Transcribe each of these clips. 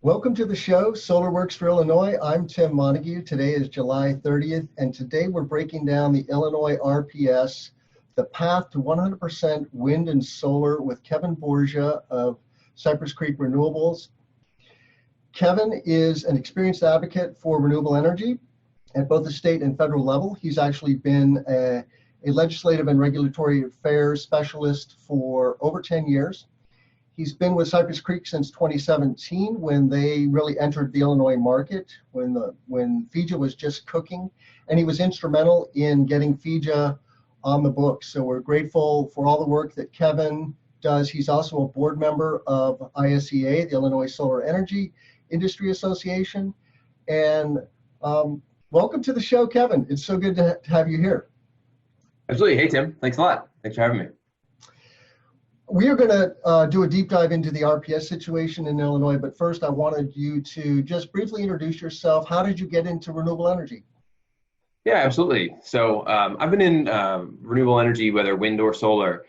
Welcome to the show, Solar Works for Illinois. I'm Tim Montague. Today is July 30th, and today we're breaking down the Illinois RPS, the path to 100% wind and solar with Kevin Borgia of Cypress Creek Renewables. Kevin is an experienced advocate for renewable energy at both the state and federal level. He's actually been a legislative and regulatory affairs specialist for over 10 years. He's been with Cypress Creek since 2017 when they really entered the Illinois market, when FEJA was just cooking, and he was instrumental in getting FEJA on the books. So we're grateful for all the work that Kevin does. He's also a board member of ISEA, the Illinois Solar Energy Industry Association. And welcome to the show, Kevin. It's so good to have you here. Absolutely. Hey, Tim. Thanks a lot. Thanks for having me. We are going to do a deep dive into the RPS situation in Illinois, but first I wanted you to just briefly introduce yourself. How did you get into renewable energy? Yeah, absolutely. So I've been in renewable energy, whether wind or solar,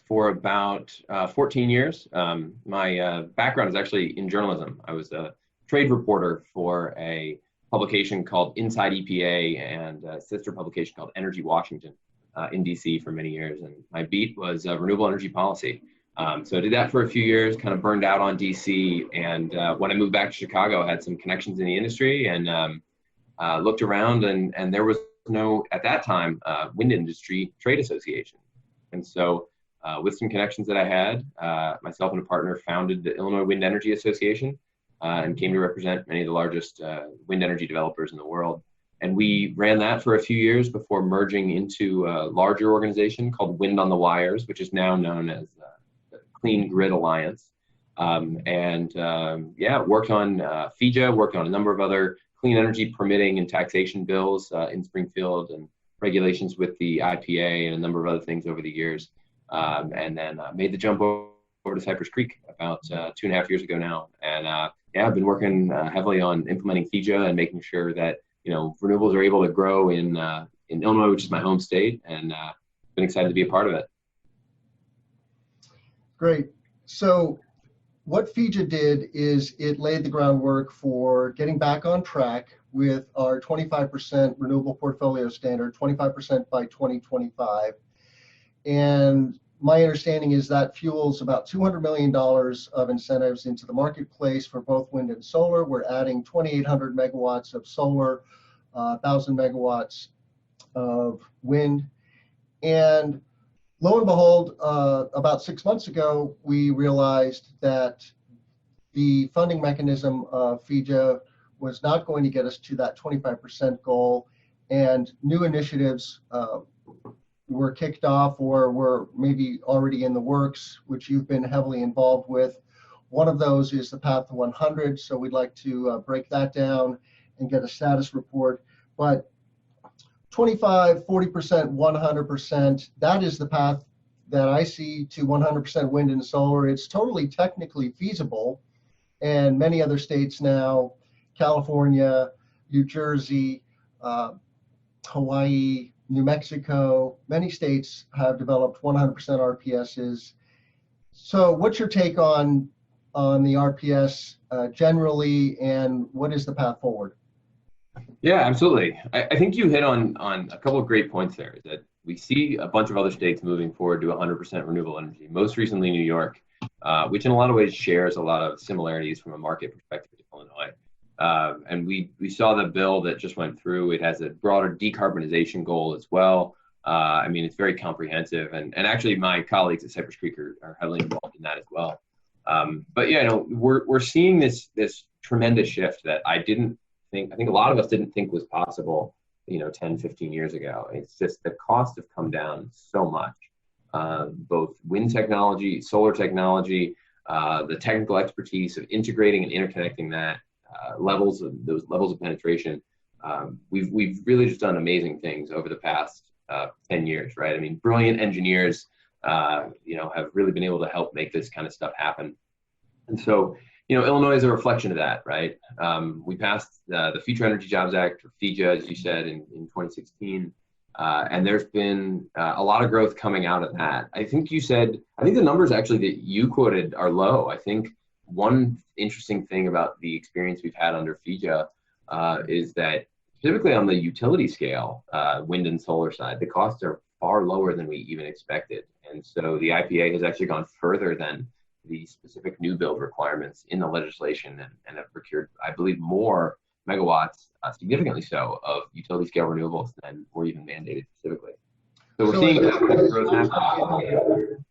for about 14 years. My background is actually in journalism. I was a trade reporter for a publication called Inside EPA and a sister publication called Energy Washington. In DC for many years, and my beat was renewable energy policy. So I did that for a few years, kind of burned out on DC, and when I moved back to Chicago, I had some connections in the industry and looked around, and there was no, at that time, wind industry trade association. And so with some connections that I had, myself and a partner founded the Illinois Wind Energy Association and came to represent many of the largest wind energy developers in the world. And we ran that for a few years before merging into a larger organization called Wind on the Wires, which is now known as the Clean Grid Alliance. Worked on FEJA, worked on a number of other clean energy permitting and taxation bills in Springfield and regulations with the IPA and a number of other things over the years. And then made the jump over to Cypress Creek about 2.5 years ago now. And I've been working heavily on implementing FEJA and making sure that renewables are able to grow in Illinois, which is my home state, and been excited to be a part of it. Great. So what FEJA did is it laid the groundwork for getting back on track with our 25% renewable portfolio standard, 25% by 2025. And my understanding is that fuels about $200 million of incentives into the marketplace for both wind and solar. We're adding 2,800 megawatts of solar, 1,000 megawatts of wind. And lo and behold, about 6 months ago, we realized that the funding mechanism of FEJA was not going to get us to that 25% goal, and new initiatives were kicked off or were maybe already in the works, which you've been heavily involved with. One of those is the Path to 100, so we'd like to break that down and get a status report. But 25, 40%, 100%, that is the path that I see to 100% wind and solar. It's totally technically feasible, and many other states now, California, New Jersey, Hawaii, New Mexico, many states have developed 100% RPSs. So what's your take on the RPS generally, and what is the path forward? Yeah, absolutely. I think you hit on a couple of great points there, that we see a bunch of other states moving forward to 100% renewable energy, most recently New York, which in a lot of ways shares a lot of similarities from a market perspective to Illinois. And we saw the bill that just went through. It has a broader decarbonization goal as well. It's very comprehensive, and actually my colleagues at Cypress Creek are heavily involved in that as well. We're seeing this tremendous shift that I think a lot of us didn't think was possible, 10, 15 years ago. It's just the costs have come down so much. Both wind technology, solar technology, the technical expertise of integrating and interconnecting that, those levels of penetration. We've really just done amazing things over the past 10 years, right? I mean, brilliant engineers, have really been able to help make this kind of stuff happen. And so, Illinois is a reflection of that, right? We passed the Future Energy Jobs Act, or FEJA, as you said, in 2016. And there's been a lot of growth coming out of that. I think the numbers actually that you quoted are low. I think one interesting thing about the experience we've had under FEJA is that typically on the utility scale, wind and solar side, the costs are far lower than we even expected. And so the IPA has actually gone further than the specific new build requirements in the legislation and have procured, I believe, more megawatts, significantly so, of utility scale renewables than were even mandated specifically. So we're seeing that kind of growth happen.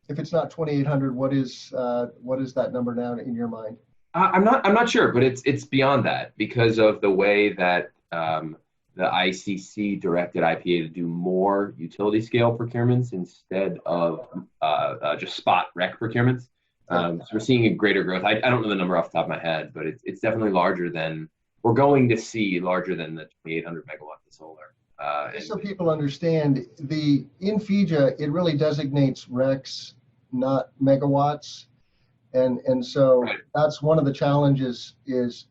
If it's not 2,800, what is that number now in your mind? I'm not sure, but it's beyond that because of the way that the ICC directed IPA to do more utility scale procurements instead of just spot rec procurements. So we're seeing a greater growth. I don't know the number off the top of my head, but it's definitely larger than we're going to see, larger than the 2,800 megawatts of solar. Just so people understand, in FEJA, it really designates recs, not megawatts. And so right. That's one of the challenges is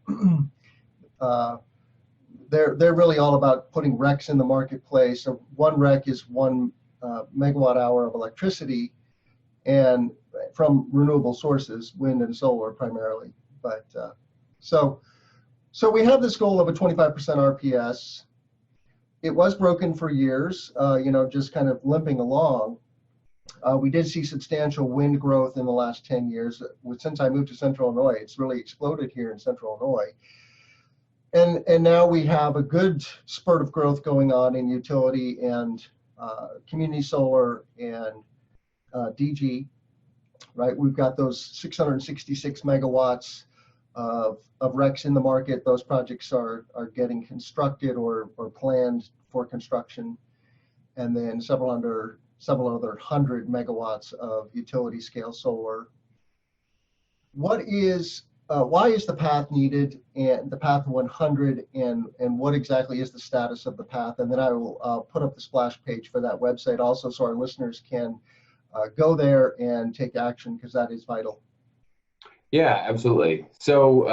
they're really all about putting recs in the marketplace. So one rec is 1 megawatt hour of electricity and from renewable sources, wind and solar primarily. But so we have this goal of a 25% RPS. It was broken for years, just kind of limping along. We did see substantial wind growth in the last 10 years. Since I moved to Central Illinois, it's really exploded here in Central Illinois. And now we have a good spurt of growth going on in utility and community solar and DG, right? We've got those 666 megawatts of RECs in the market. Those projects are getting constructed or planned for construction. And then several other 100 megawatts of utility scale solar. Why is the path needed, and the path 100, and what exactly is the status of the path? And then I will put up the splash page for that website also, so our listeners can go there and take action, because that is vital. Yeah, absolutely. So,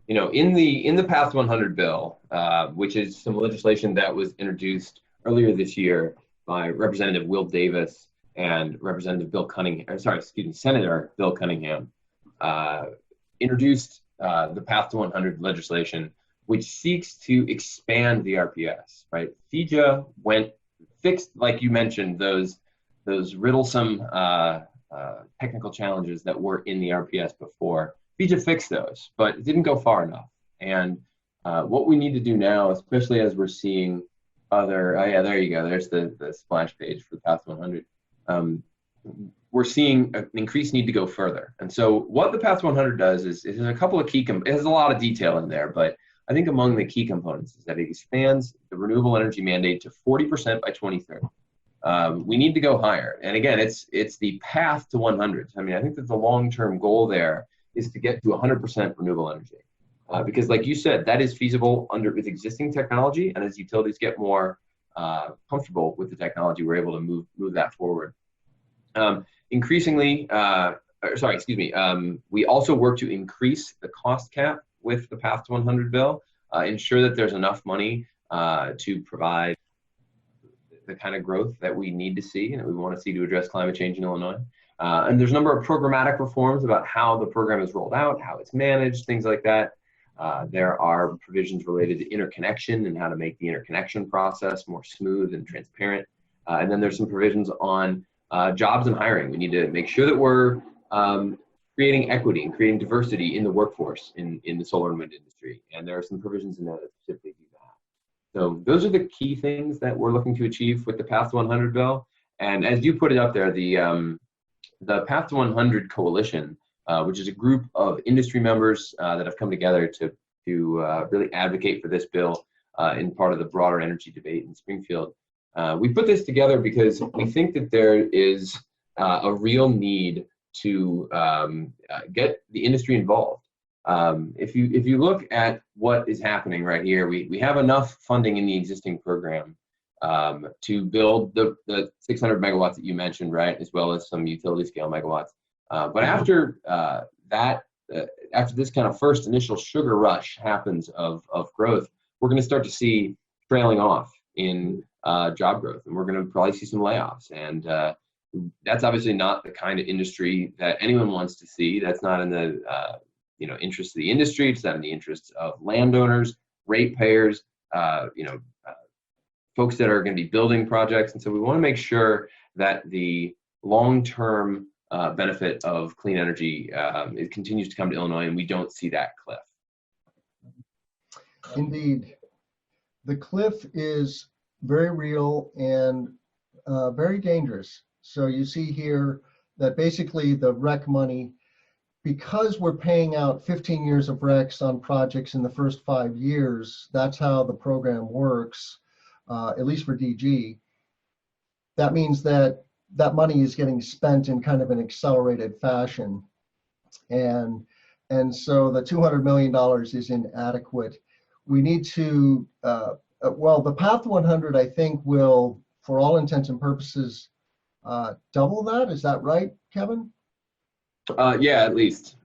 in the Path 100 bill, which is some legislation that was introduced earlier this year by Representative Will Davis and Representative Senator Bill Cunningham, introduced the Path to 100 legislation, which seeks to expand the RPS. Right, FEJA fixed, like you mentioned, those riddlesome technical challenges that were in the RPS before. FEJA fixed those, but it didn't go far enough. And what we need to do now, especially as we're seeing there you go. There's the splash page for the Path 100. We're seeing an increased need to go further. And so what the Path 100 does is it has a couple of key, it has a lot of detail in there, but I think among the key components is that it expands the renewable energy mandate to 40% by 2030. We need to go higher. And again, it's the path to 100. I mean, I think that the long-term goal there is to get to 100% renewable energy. Because like you said, that is feasible with existing technology, and as utilities get more comfortable with the technology, we're able to move that forward. We also work to increase the cost cap with the Path to 100 bill, ensure that there's enough money to provide the kind of growth that we need to see and that we want to see to address climate change in Illinois. And there's a number of programmatic reforms about how the program is rolled out, how it's managed, things like that. There are provisions related to interconnection and how to make the interconnection process more smooth and transparent. And then there's some provisions on jobs and hiring. We need to make sure that we're creating equity and creating diversity in the workforce in the solar and wind industry. And there are some provisions in there that specifically do that. So those are the key things that we're looking to achieve with the Path to 100 bill. And as you put it up there, the Path to 100 Coalition, which is a group of industry members that have come together to really advocate for this bill in part of the broader energy debate in Springfield. We put this together because we think that there is a real need to get the industry involved. If you look at what is happening right here, we have enough funding in the existing program to build the 600 megawatts that you mentioned, right, as well as some utility scale megawatts. But after after this kind of first initial sugar rush happens of growth, we're going to start to see trailing off in job growth, and we're going to probably see some layoffs. And That's obviously not the kind of industry that anyone wants to see. That's not in the interest of the industry. It's not in the interests of landowners, ratepayers, folks that are going to be building projects. And so we want to make sure that the long-term benefit of clean energy it continues to come to Illinois, and we don't see that cliff. Indeed. The cliff is very real and very dangerous. So you see here that basically the REC money, because we're paying out 15 years of RECs on projects in the first 5 years, that's how the program works, at least for DG. That means that that money is getting spent in kind of an accelerated fashion. And so the $200 million is inadequate. We need to, well, the Path 100, I think, will, for all intents and purposes, double that. Is that right, Kevin? Yeah, at least.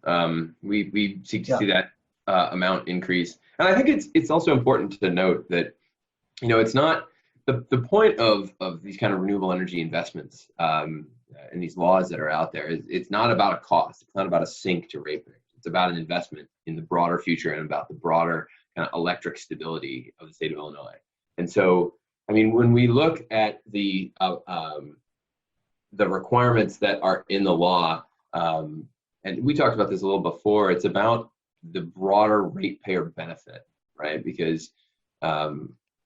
We seek to see that amount increase. And I think it's also important to note that, it's not the point of these kind of renewable energy investments and these laws that are out there. It's not about a cost. It's not about a sink to ratepayers. It's about an investment in the broader future and about the broader kind of electric stability of the state of Illinois. And so, I mean, when we look at the requirements that are in the law, and we talked about this a little before, it's about the broader ratepayer benefit, right? Because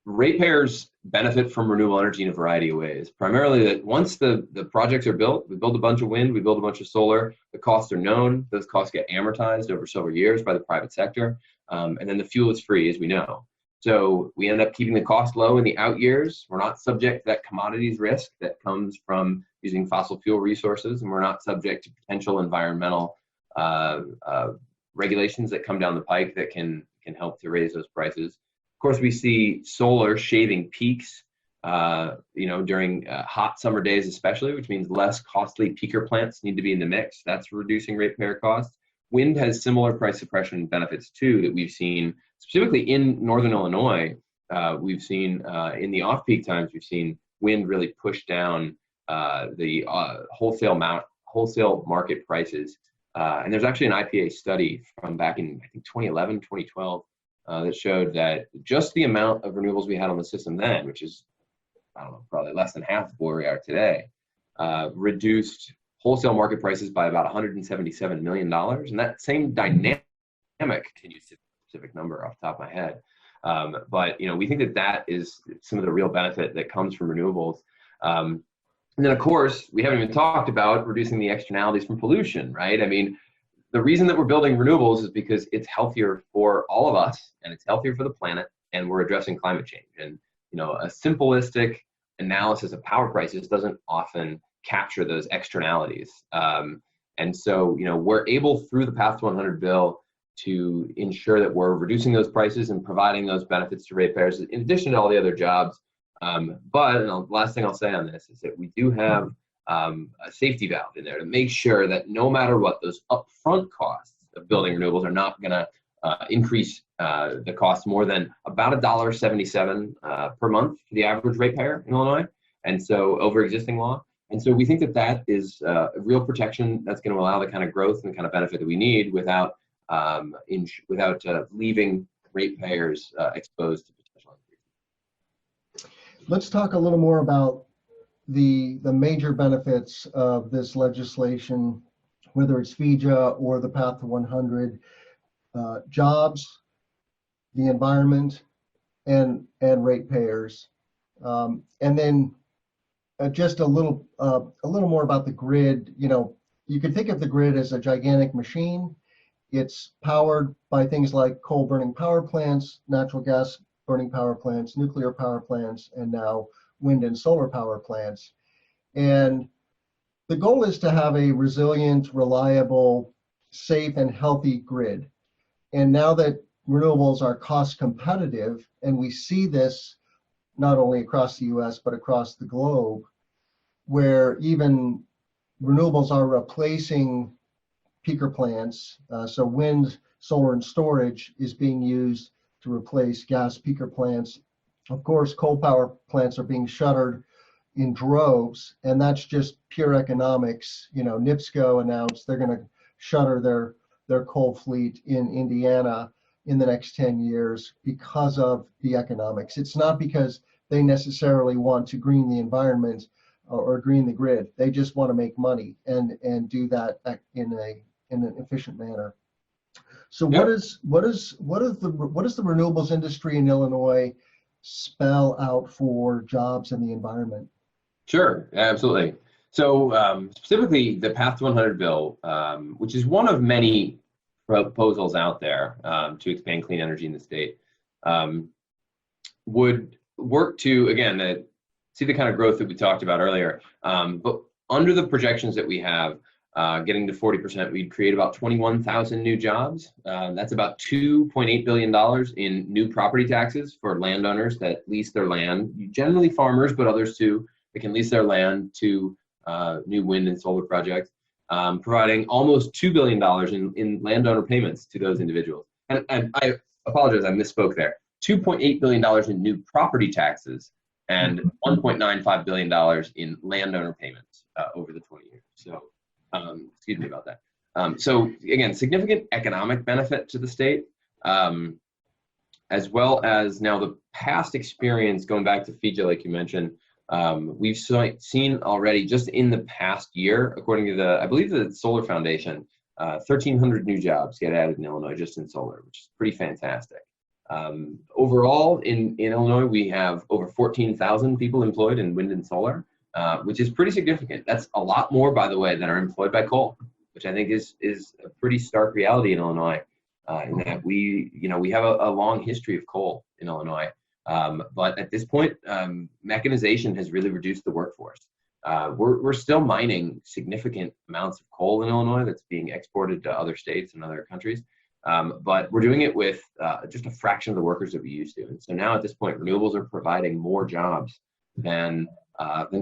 ratepayers benefit from renewable energy in a variety of ways. Primarily that once the projects are built, we build a bunch of wind, we build a bunch of solar, the costs are known, those costs get amortized over several years by the private sector, and then the fuel is free, as we know. So we end up keeping the cost low in the out years. We're not subject to that commodities risk that comes from using fossil fuel resources, and we're not subject to potential environmental regulations that come down the pike that can help to raise those prices. Of course, we see solar shaving peaks, during hot summer days especially, which means less costly peaker plants need to be in the mix. That's reducing ratepayer costs. Wind has similar price suppression benefits too that we've seen specifically in Northern Illinois. We've seen in the off-peak times, we've seen wind really push down the wholesale market prices. And there's actually an IPA study from back in, I think, 2011, 2012, that showed that just the amount of renewables we had on the system then, which is, I don't know, probably less than half of where we are today, reduced wholesale market prices by about $177 million. And that same dynamic continues to specific number off the top of my head. But we think that is some of the real benefit that comes from renewables. And then, of course, we haven't even talked about reducing the externalities from pollution, right? I mean, the reason that we're building renewables is because it's healthier for all of us, and it's healthier for the planet, and we're addressing climate change. And a simplistic analysis of power prices doesn't often capture those externalities. And so, we're able through the Path to 100 bill to ensure that we're reducing those prices and providing those benefits to ratepayers in addition to all the other jobs. But the last thing I'll say on this is that we do have a safety valve in there to make sure that no matter what, those upfront costs of building renewables are not going to increase the cost more than about $1.77 per month for the average ratepayer in Illinois, and so over existing law. And so we think that is a real protection that's going to allow the kind of growth and the kind of benefit that we need without leaving ratepayers exposed to potential increase. Let's talk a little more about the major benefits of this legislation, whether it's FEJA or the Path to 100, jobs, the environment, and ratepayers, and then just a little more about the grid. You can think of the grid as a gigantic machine. It's powered by things like coal burning power plants, natural gas burning power plants, nuclear power plants, and now wind and solar power plants. And the goal is to have a resilient, reliable, safe, and healthy grid. And now that renewables are cost competitive, and we see this not only across the US, but across the globe, where even renewables are replacing peaker plants. So wind, solar, and storage is being used to replace gas peaker plants. Of course, coal power plants are being shuttered in droves, and that's just pure economics. NIPSCO announced they're going to shutter their coal fleet in Indiana in the next 10 years because of the economics. It's not because they necessarily want to green the environment or green the grid. They just want to make money and do that in an efficient manner. So Yep. what does the renewables industry in Illinois spell out for jobs and the environment? Sure, absolutely. So specifically, the Path to 100 bill, which is one of many proposals out there to expand clean energy in the state, would work to, again, see the kind of growth that we talked about earlier. But under the projections that we have, getting to 40%, we'd create about 21,000 new jobs. That's about $2.8 billion in new property taxes for landowners that lease their land, generally farmers, but others too, that can lease their land to new wind and solar projects, providing almost $2 billion in landowner payments to those individuals. And I apologize, I misspoke there. $2.8 billion in new property taxes and $1.95 billion in landowner payments over the 20 years. So, excuse me about that. So again, significant economic benefit to the state, as well as now the past experience going back to FEJA, like you mentioned. We've seen already just in the past year, according to I believe the Solar Foundation, 1,300 new jobs get added in Illinois just in solar, which is pretty fantastic. Overall, in Illinois, we have over 14,000 people employed in wind and solar, which is pretty significant. That's a lot more, by the way, than are employed by coal, which I think is a pretty stark reality in Illinois, in that we have a long history of coal in Illinois. But at this point, mechanization has really reduced the workforce. We're still mining significant amounts of coal in Illinois that's being exported to other states and other countries. But we're doing it with just a fraction of the workers that we used to. And so now at this point, renewables are providing more jobs than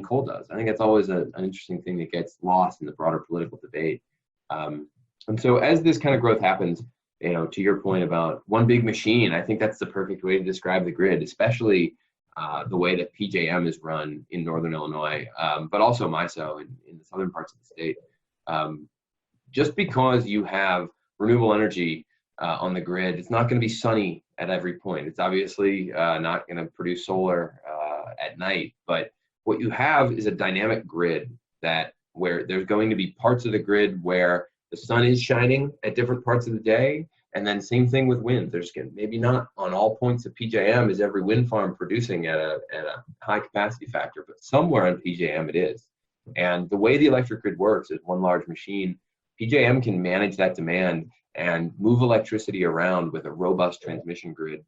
coal does. I think that's always an interesting thing that gets lost in the broader political debate. And so as this kind of growth happens, to your point about one big machine, I think that's the perfect way to describe the grid, especially the way that PJM is run in Northern Illinois, but also MISO in the southern parts of the state. Just because you have renewable energy on the grid, it's not going to be sunny at every point. It's obviously not going to produce solar at night, but what you have is a dynamic grid where there's going to be parts of the grid where the sun is shining at different parts of the day, and then same thing with wind. There's maybe not on all points of PJM is every wind farm producing at a high capacity factor, but somewhere on PJM it is. And the way the electric grid works is one large machine. PJM can manage that demand and move electricity around with a robust transmission grid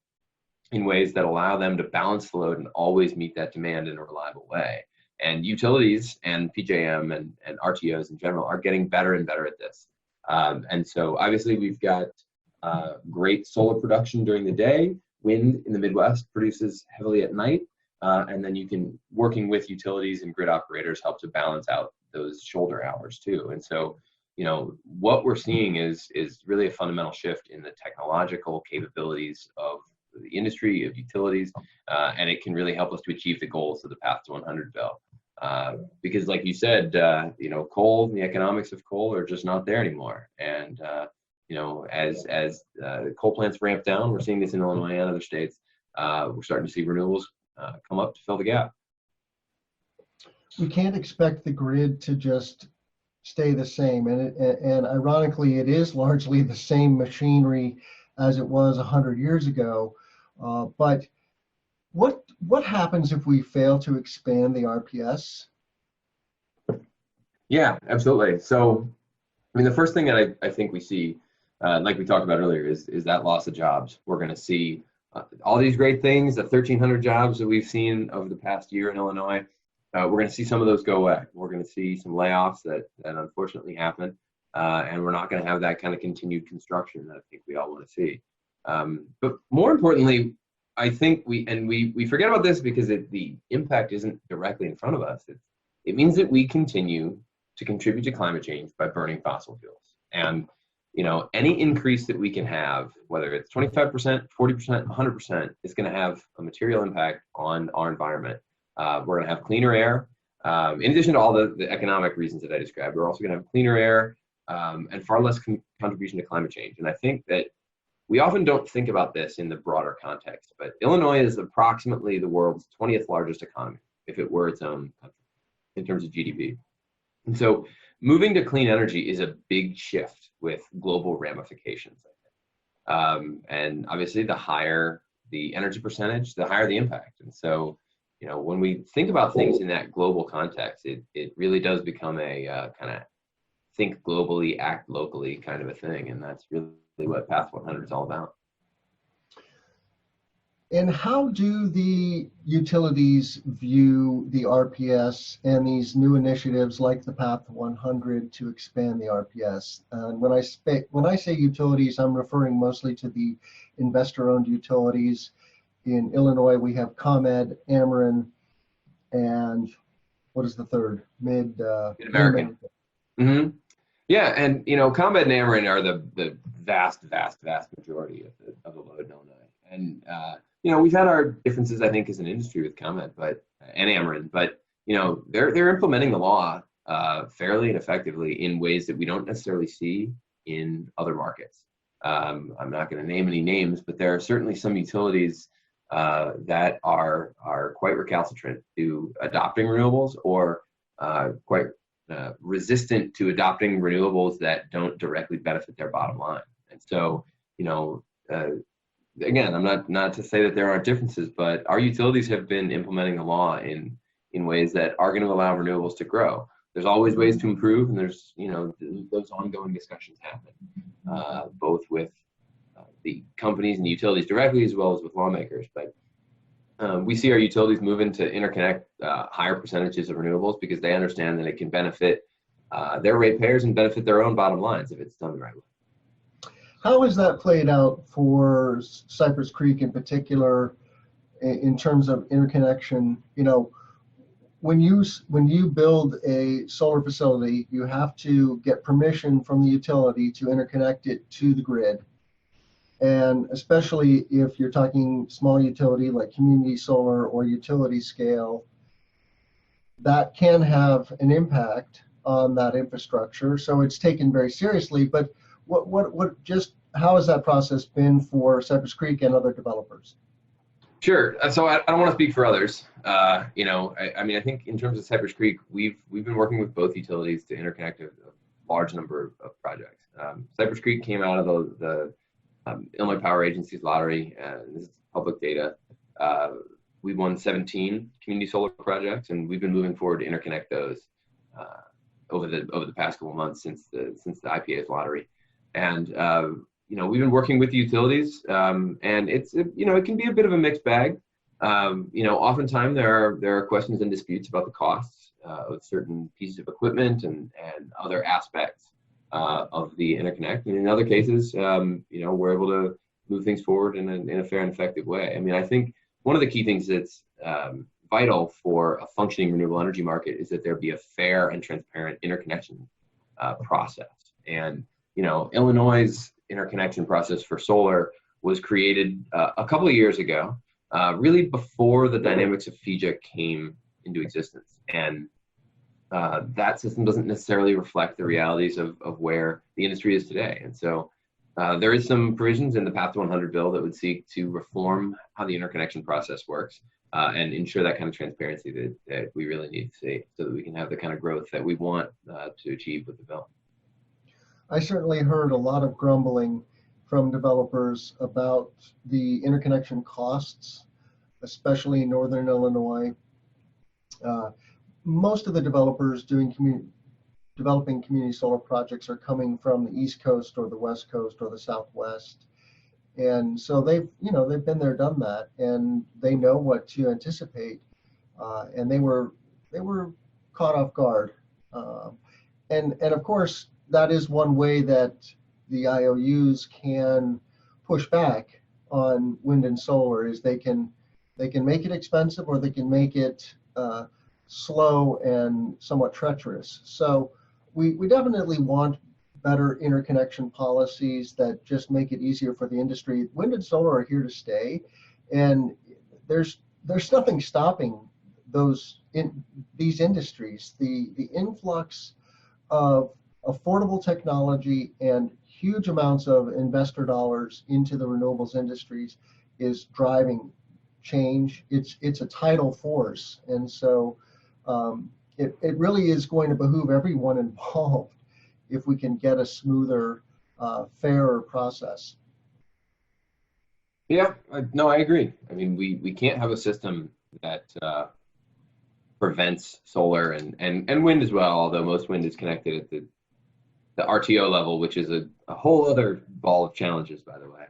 in ways that allow them to balance the load and always meet that demand in a reliable way. And utilities and PJM and RTOs in general are getting better and better at this. And so obviously we've got great solar production during the day. Wind in the Midwest produces heavily at night. And then you can, working with utilities and grid operators, help to balance out those shoulder hours too. And so, what we're seeing is really a fundamental shift in the technological capabilities of the industry, of utilities, and it can really help us to achieve the goals of the Path to 100 bill. Because like you said, coal, the economics of coal are just not there anymore. And, as coal plants ramp down, we're seeing this in Illinois and other states, we're starting to see renewables come up to fill the gap. We can't expect the grid to just stay the same. And ironically, it is largely the same machinery as it was 100 years ago. But what happens if we fail to expand the RPS? Yeah, absolutely. So, the first thing that I think we see, like we talked about earlier, is that loss of jobs. We're going to see all these great things, the 1,300 jobs that we've seen over the past year in Illinois. We're going to see some of those go away. We're going to see some layoffs that unfortunately happen, and we're not going to have that kind of continued construction that I think we all want to see. But more importantly, I think we forget about this because the impact isn't directly in front of us. It means that we continue to contribute to climate change by burning fossil fuels. And any increase that we can have, whether it's 25%, 40%, 100%, is going to have a material impact on our environment. We're going to have cleaner air. In addition to all the economic reasons that I described, we're also going to have cleaner air and far less contribution to climate change. And I think that we often don't think about this in the broader context, but Illinois is approximately the world's 20th largest economy, if it were its own country, in terms of GDP. And so moving to clean energy is a big shift with global ramifications. And obviously, the higher the energy percentage, the higher the impact. And so, when we think about things in that global context, it really does become a kind of think globally, act locally kind of a thing. And that's really what Path 100 is all about. And how do the utilities view the RPS and these new initiatives like the Path 100 to expand the RPS? And when I say utilities, I'm referring mostly to the investor-owned utilities. In Illinois, we have ComEd, Ameren, and what is the third? Mid-American. Mm-hmm. Yeah, and ComEd and Ameren are the vast majority of the load in Illinois. And we've had our differences, I think, as an industry with ComEd, and Ameren, but they're implementing the law fairly and effectively in ways that we don't necessarily see in other markets. I'm not going to name any names, but there are certainly some utilities that are quite recalcitrant to adopting renewables, or quite resistant to adopting renewables that don't directly benefit their bottom line. And so, again, I'm not to say that there aren't differences, but our utilities have been implementing the law in ways that are going to allow renewables to grow. There's always ways to improve, and there's those ongoing discussions happen, both with the companies and the utilities directly, as well as with lawmakers. But we see our utilities moving to interconnect higher percentages of renewables because they understand that it can benefit their ratepayers and benefit their own bottom lines if it's done the right way. How has that played out for Cypress Creek in particular in terms of interconnection? When you build a solar facility, you have to get permission from the utility to interconnect it to the grid. And especially if you're talking small utility like community solar or utility scale, that can have an impact on that infrastructure. So it's taken very seriously. But how has that process been for Cypress Creek and other developers? Sure. So I don't want to speak for others. I think in terms of Cypress Creek, we've been working with both utilities to interconnect a large number of projects. Cypress Creek came out of the Illinois Power Agency's lottery, and this is public data. We won 17 community solar projects, and we've been moving forward to interconnect those over the past couple of months since the IPA's lottery. And we've been working with the utilities, and it can be a bit of a mixed bag. Oftentimes there are questions and disputes about the costs of certain pieces of equipment and other aspects of the interconnect. And in other cases, we're able to move things forward in a fair and effective way. I mean, I think one of the key things that's vital for a functioning renewable energy market is that there be a fair and transparent interconnection process. And Illinois' interconnection process for solar was created a couple of years ago, really before the dynamics of FEJA came into existence. And that system doesn't necessarily reflect the realities of where the industry is today. And so there is some provisions in the Path 100 bill that would seek to reform how the interconnection process works and ensure that kind of transparency that we really need to see so that we can have the kind of growth that we want to achieve with the bill. I certainly heard a lot of grumbling from developers about the interconnection costs, especially in Northern Illinois. Most of the developers developing community solar projects are coming from the East Coast or the West Coast or the Southwest. And so they've been there, done that, and they know what to anticipate. And they were caught off guard. And of course, that is one way that the IOUs can push back on wind and solar is they can make it expensive, or they can make it slow and somewhat treacherous. So we definitely want better interconnection policies that just make it easier for the industry. Wind and solar are here to stay, and there's nothing stopping those in these industries, the influx of affordable technology and huge amounts of investor dollars into the renewables industries is driving change. It's a tidal force, and so it really is going to behoove everyone involved if we can get a smoother, fairer process. Yeah, no, I agree. I mean, we can't have a system that prevents solar and wind as well, although most wind is connected at the RTO level, which is a whole other ball of challenges, by the way.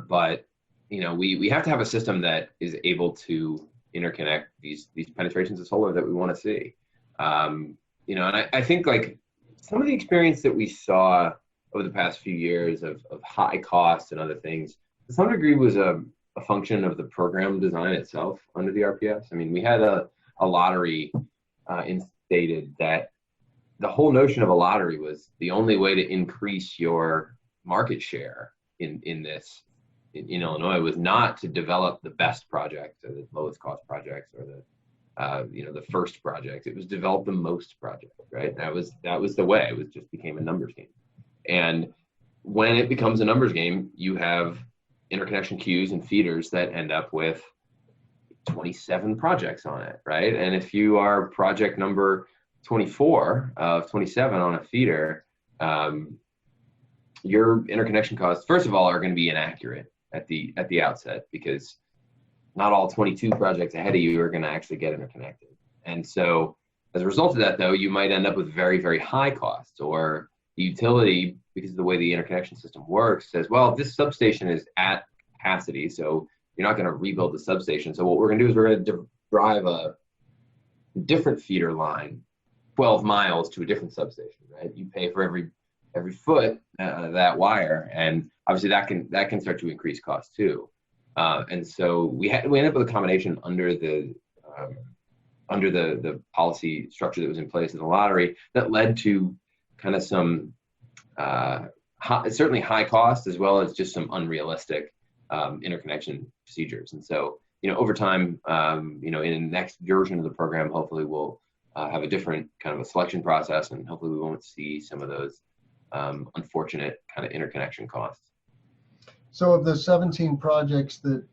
But we have to have a system that is able to interconnect these penetrations of solar that we want to see. And I think like some of the experience that we saw over the past few years of high costs and other things, to some degree was a function of the program design itself under the RPS. I mean, we had a lottery instated that the whole notion of a lottery was the only way to increase your market share in Illinois was not to develop the best projects or the lowest cost projects or the first projects. It was develop the most projects, right? That was the way. It was just became a numbers game. And when it becomes a numbers game, you have interconnection queues and feeders that end up with 27 projects on it, right? And if you are project number 24 of 27 on a feeder, your interconnection costs, first of all, are going to be inaccurate at the outset, because not all 22 projects ahead of you are going to actually get interconnected. And so as a result of that, though, you might end up with very, very high costs, or the utility, because of the way the interconnection system works, says, well, this substation is at capacity, so you're not going to rebuild the substation. So what we're going to do is we're going to drive a different feeder line 12 miles to a different substation, right? You pay for every foot that wire, and obviously that can start to increase costs too. And so we ended up with a combination under the policy structure that was in place in the lottery that led to kind of some certainly high cost, as well as just some unrealistic interconnection procedures. And so over time, in the next version of the program, hopefully we'll have a different kind of a selection process, and hopefully we won't see some of those unfortunate kind of interconnection costs. So of the 17 projects that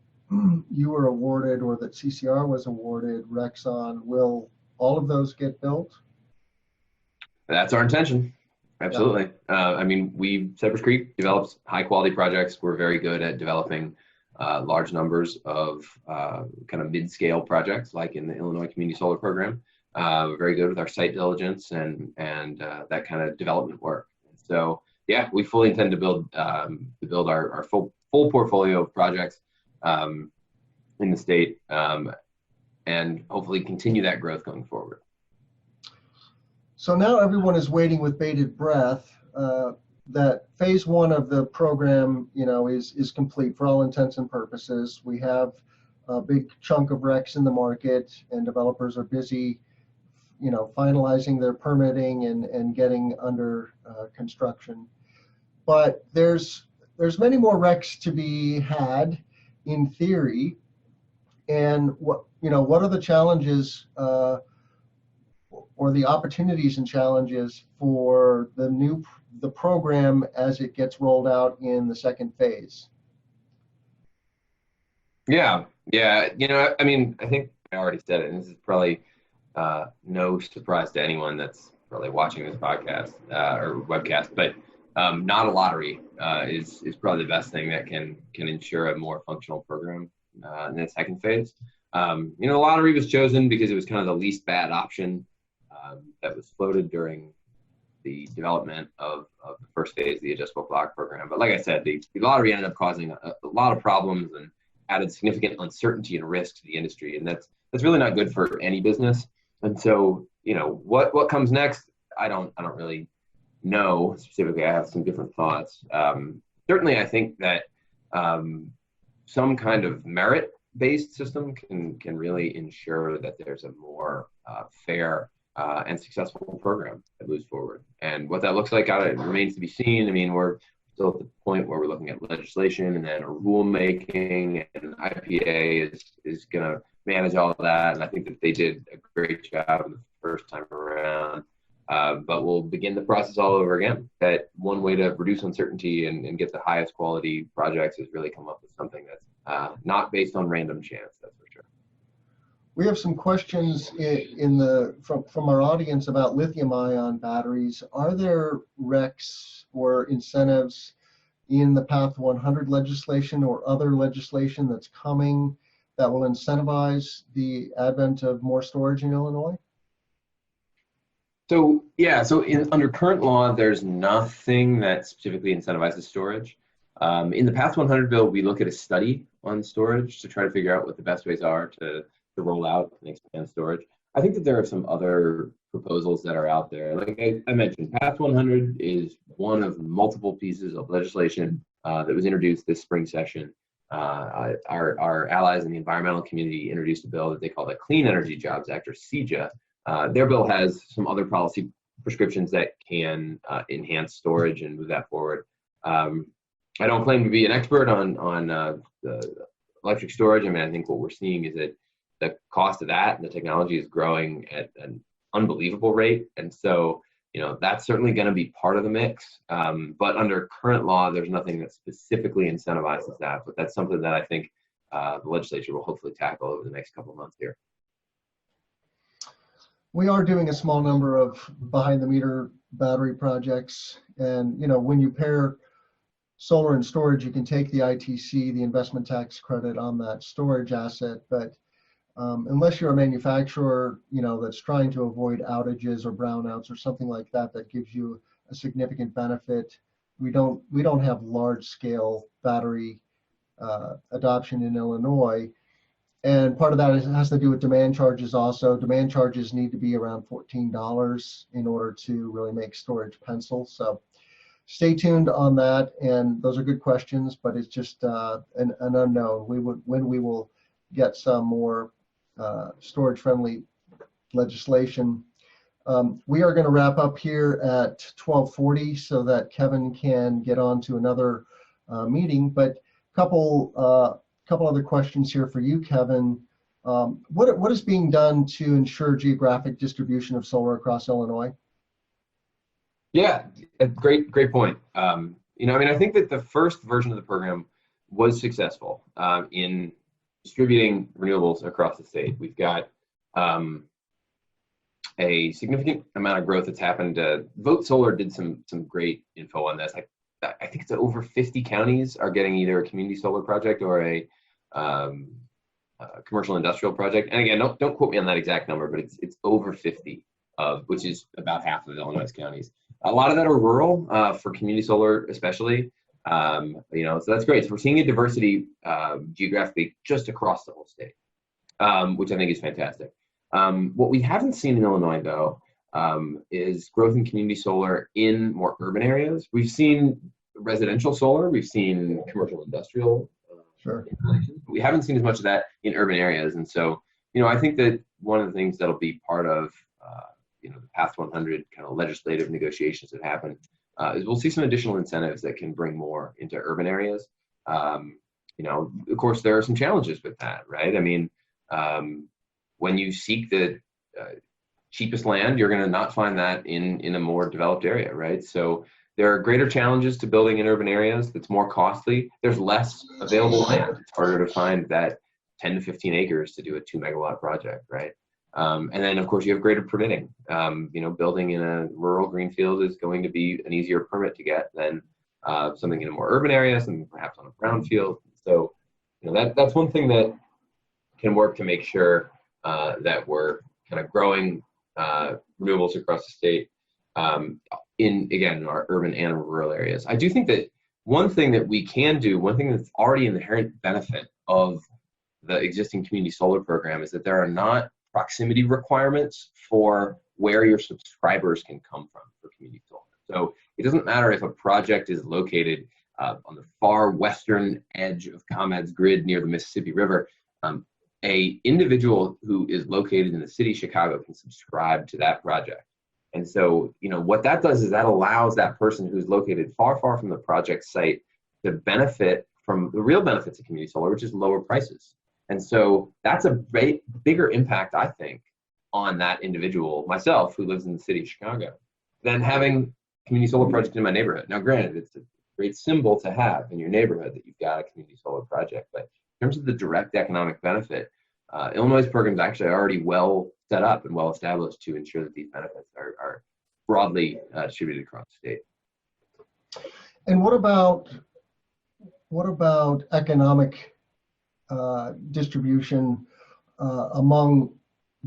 you were awarded, or that CCR was awarded RECs on, will all of those get built? That's our intention. Absolutely. Yeah. I mean, Cypress Creek develops high quality projects. We're very good at developing large numbers of kind of mid-scale projects, like in the Illinois Community Solar Program. We're very good with our site diligence and that kind of development work. So yeah, we fully intend to build our full portfolio of projects in the state, and hopefully continue that growth going forward. So now everyone is waiting with bated breath that phase one of the program, is complete for all intents and purposes. We have a big chunk of RECs in the market, and developers are busy, finalizing their permitting and getting under construction. But there's many more RECs to be had in theory. And what are the challenges or the opportunities and challenges for the program as it gets rolled out in the second phase? Yeah. I mean, I think I already said it, and this is probably no surprise to anyone that's probably watching this podcast or webcast, but not a lottery is probably the best thing that can ensure a more functional program in the second phase. The lottery was chosen because it was kind of the least bad option that was floated during the development of the first phase of the adjustable block program. But like I said, the lottery ended up causing a lot of problems and added significant uncertainty and risk to the industry, and that's really not good for any business. And so, what comes next, I don't really know specifically. I have some different thoughts. Certainly, I think that some kind of merit-based system can really ensure that there's a more fair and successful program that moves forward. And what that looks like, it remains to be seen. I mean, we're still at the point where we're looking at legislation and then a rulemaking, and IPA is going to manage all of that. And I think that they did a great job the first time around. But we'll begin the process all over again. That one way to reduce uncertainty and get the highest quality projects is really come up with something that's not based on random chance, that's for sure. We have some questions from our audience about lithium-ion batteries. Are there recs or incentives in the Path 100 legislation or other legislation that's coming that will incentivize the advent of more storage in Illinois? So yeah, under current law, there's nothing that specifically incentivizes storage. In the Path 100 bill, we look at a study on storage to try to figure out what the best ways are to roll out and expand storage. I think that there are some other proposals that are out there. Like I mentioned, Path 100 is one of multiple pieces of legislation that was introduced this spring session. Our allies in the environmental community introduced a bill that they call the Clean Energy Jobs Act, or FEJA. Their bill has some other policy prescriptions that can enhance storage and move that forward. I don't claim to be an expert on the electric storage. I mean, I think what we're seeing is that the cost of that and the technology is growing at an unbelievable rate. And so, that's certainly going to be part of the mix. But under current law, there's nothing that specifically incentivizes that. But that's something that I think the legislature will hopefully tackle over the next couple of months here. We are doing a small number of behind-the-meter battery projects. And, when you pair solar and storage, you can take the ITC, the investment tax credit on that storage asset. But unless you're a manufacturer, that's trying to avoid outages or brownouts or something like that, that gives you a significant benefit. We don't have large-scale battery adoption in Illinois, and part of that has to do with demand charges. Also, demand charges need to be around $14 in order to really make storage pencil. So, stay tuned on that. And those are good questions, but it's just an unknown. When we will get some more storage-friendly legislation. We are going to wrap up here at 12:40 so that Kevin can get on to another meeting. But a couple other questions here for you, Kevin. What is being done to ensure geographic distribution of solar across Illinois? Yeah, a great point. I think that the first version of the program was successful in distributing renewables across the state. We've got a significant amount of growth that's happened. Vote Solar did some great info on this. I think it's over 50 counties are getting either a community solar project or a commercial industrial project. And again, don't quote me on that exact number, but it's over 50, which is about half of Illinois counties. A lot of that are rural for community solar, especially. So that's great. So we're seeing a diversity geographically just across the whole state, which I think is fantastic. What we haven't seen in Illinois, though, is growth in community solar in more urban areas. We've seen residential solar, we've seen commercial industrial installations, but we haven't seen as much of that in urban areas. And so, I think that one of the things that'll be part of the Path 100 kind of legislative negotiations that happen is we'll see some additional incentives that can bring more into urban areas. Of course, there are some challenges with that, right? I mean, when you seek the cheapest land, you're going to not find that in a more developed area, right? So there are greater challenges to building in urban areas that's more costly. There's less available land. It's harder to find that 10 to 15 acres to do a 2 megawatt project, right? And then, of course, you have greater permitting. Building in a rural greenfield is going to be an easier permit to get than something in a more urban area, something perhaps on a brownfield. So, that's one thing that can work to make sure that we're kind of growing renewables across the state in our urban and rural areas. I do think that one thing that we can do, one thing that's already an inherent benefit of the existing community solar program is that there are not proximity requirements for where your subscribers can come from for community solar. So it doesn't matter if a project is located on the far western edge of ComEd's grid near the Mississippi River. A individual who is located in the city of Chicago can subscribe to that project. And so, what that does is that allows that person who's located far, far from the project site to benefit from the real benefits of community solar, which is lower prices. And so that's a bigger impact, I think, on that individual, myself, who lives in the city of Chicago, than having community solar project in my neighborhood. Now, granted, it's a great symbol to have in your neighborhood that you've got a community solar project, but in terms of the direct economic benefit, Illinois' program is actually already well set up and well established to ensure that these benefits are broadly distributed across the state. And what about economic distribution among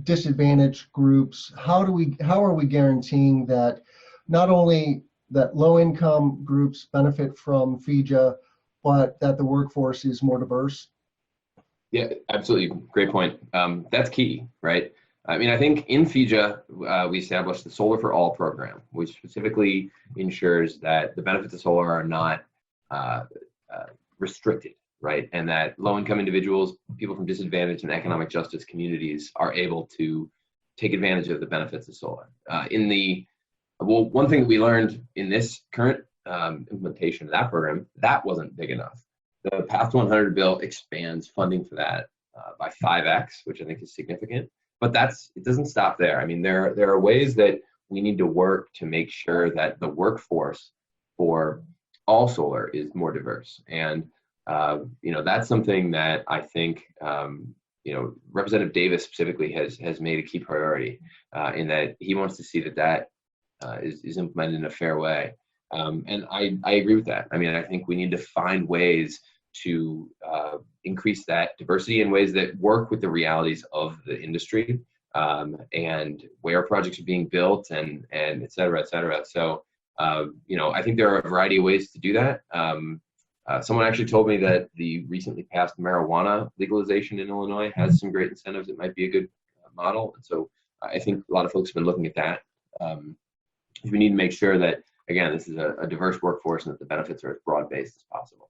disadvantaged groups? How are we guaranteeing that not only that low-income groups benefit from FEJA, but that the workforce is more diverse? Yeah, absolutely. Great point. That's key, right? I mean, I think in FEJA, we established the Solar for All program, which specifically ensures that the benefits of solar are not restricted, right? And that low-income individuals, people from disadvantaged and economic justice communities are able to take advantage of the benefits of solar. One thing that we learned in this current implementation of that program, that wasn't big enough. The Path to 100 bill expands funding for that by 5x, which I think is significant. But it doesn't stop there. I mean, there are ways that we need to work to make sure that the workforce for all solar is more diverse. And that's something that I think Representative Davis specifically has made a key priority in that he wants to see that is implemented in a fair way. And I agree with that. I mean, I think we need to find ways to increase that diversity in ways that work with the realities of the industry and where projects are being built and et cetera, et cetera. So, I think there are a variety of ways to do that. Someone actually told me that the recently passed marijuana legalization in Illinois has some great incentives. It might be a good model. And so I think a lot of folks have been looking at that. We need to make sure that, again, this is a diverse workforce and that the benefits are as broad-based as possible.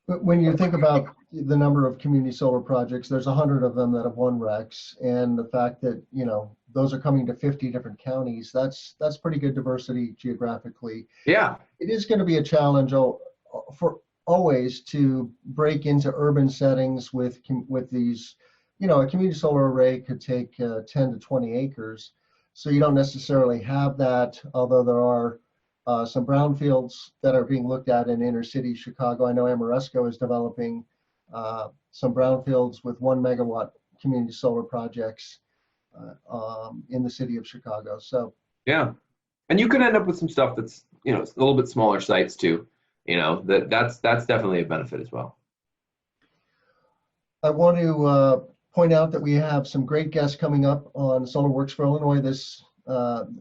But when you think about the number of community solar projects, there's 100 of them that have won RECs, and the fact that those are coming to 50 different counties, that's pretty good diversity geographically. Yeah, it is going to be a challenge for always to break into urban settings with these. A community solar array could take 10 to 20 acres, so you don't necessarily have that. Although there are some brownfields that are being looked at in inner city Chicago. I know Amoresco is developing some brownfields with 1 megawatt community solar projects in the city of Chicago. So yeah, and you could end up with some stuff that's a little bit smaller sites too. That's definitely a benefit as well. I want to point out that we have some great guests coming up on Solar Works for Illinois this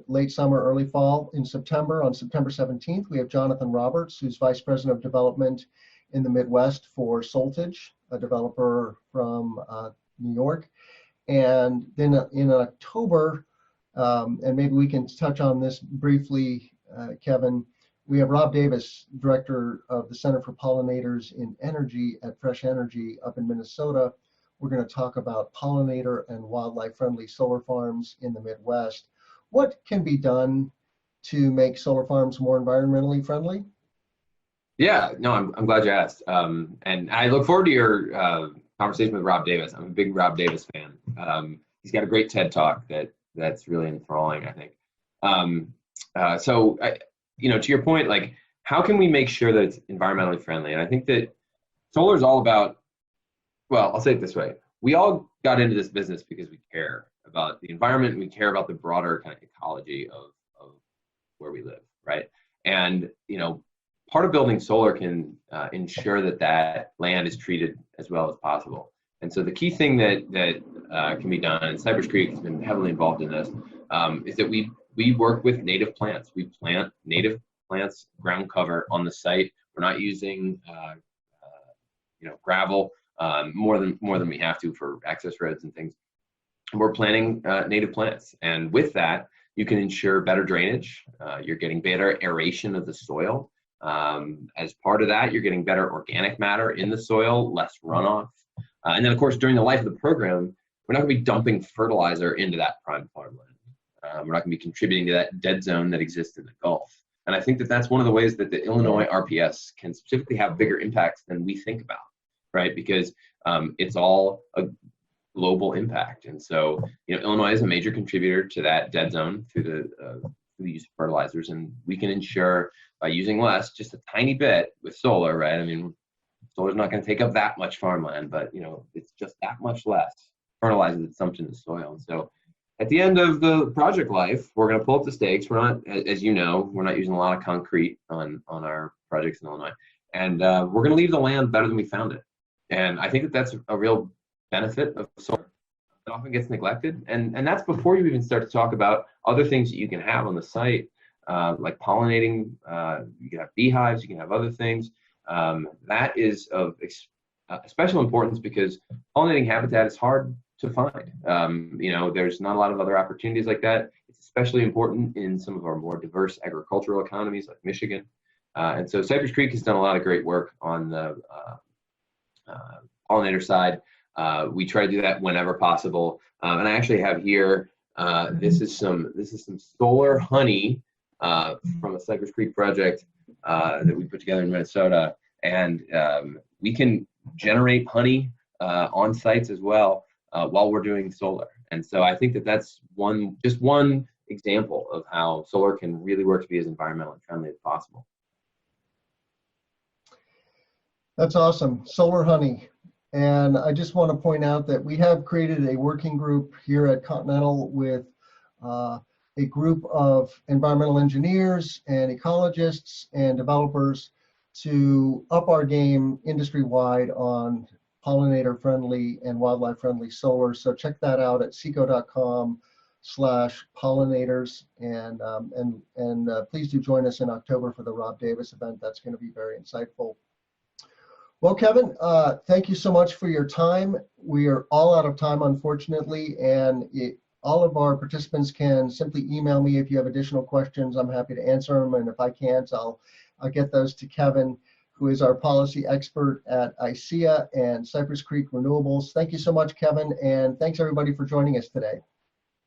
late summer, early fall. In September, on September 17th, we have Jonathan Roberts, who's Vice President of Development in the Midwest for Soltage, a developer from New York. And then in October, and maybe we can touch on this briefly, Kevin, we have Rob Davis, Director of the Center for Pollinators in Energy at Fresh Energy up in Minnesota. We're going to talk about pollinator and wildlife-friendly solar farms in the Midwest. What can be done to make solar farms more environmentally friendly? Yeah, no, I'm glad you asked. And I look forward to your conversation with Rob Davis. I'm a big Rob Davis fan. He's got a great TED Talk that's really enthralling, I think. To your point, like, how can we make sure that it's environmentally friendly? And I think that solar is all about, well, I'll say it this way. We all got into this business because we care about the environment, and we care about the broader kind of ecology of where we live, right? And, part of building solar can ensure that land is treated as well as possible. And so the key thing that can be done, and Cypress Creek has been heavily involved in this, is that we work with native plants. We plant native plants, ground cover on the site. We're not using gravel more than we have to for access roads and things. We're planting native plants, and with that, you can ensure better drainage. You're getting better aeration of the soil. As part of that, you're getting better organic matter in the soil, less runoff. And then, of course, during the life of the program, we're not going to be dumping fertilizer into that prime farmland. We're not going to be contributing to that dead zone that exists in the Gulf. And I think that that's one of the ways that the Illinois RPS can specifically have bigger impacts than we think about, right? Because it's all global impact. And so, Illinois is a major contributor to that dead zone through the use of fertilizers, and we can ensure by using less, just a tiny bit with solar, right? I mean, solar's not going to take up that much farmland, but it's just that much less fertilizer that's dumped in the soil. And so at the end of the project life, we're going to pull up the stakes. We're not, as you know, we're not using a lot of concrete on our projects in Illinois. And we're going to leave the land better than we found it. And I think that that's a real benefit of solar. It often gets neglected. And that's before you even start to talk about other things that you can have on the site, like pollinating. You can have beehives, you can have other things. That is of special importance because pollinating habitat is hard to find. There's not a lot of other opportunities like that. It's especially important in some of our more diverse agricultural economies like Michigan. And so Cypress Creek has done a lot of great work on the pollinator side. We try to do that whenever possible. And I actually have here, this is some solar honey from a Cypress Creek project that we put together in Minnesota. And we can generate honey on sites as well while we're doing solar. And so I think that that's just one example of how solar can really work to be as environmentally friendly as possible. That's awesome. Solar honey. And I just want to point out that we have created a working group here at Continental with a group of environmental engineers and ecologists and developers to up our game industry-wide on pollinator-friendly and wildlife-friendly solar. So check that out at seco.com/pollinators, and please do join us in October for the Rob Davis event. That's going to be very insightful. Well, Kevin, thank you so much for your time. We are all out of time, unfortunately, and all of our participants can simply email me if you have additional questions. I'm happy to answer them, and if I can't, I'll get those to Kevin, who is our policy expert at ICEA and Cypress Creek Renewables. Thank you so much, Kevin, and thanks everybody for joining us today.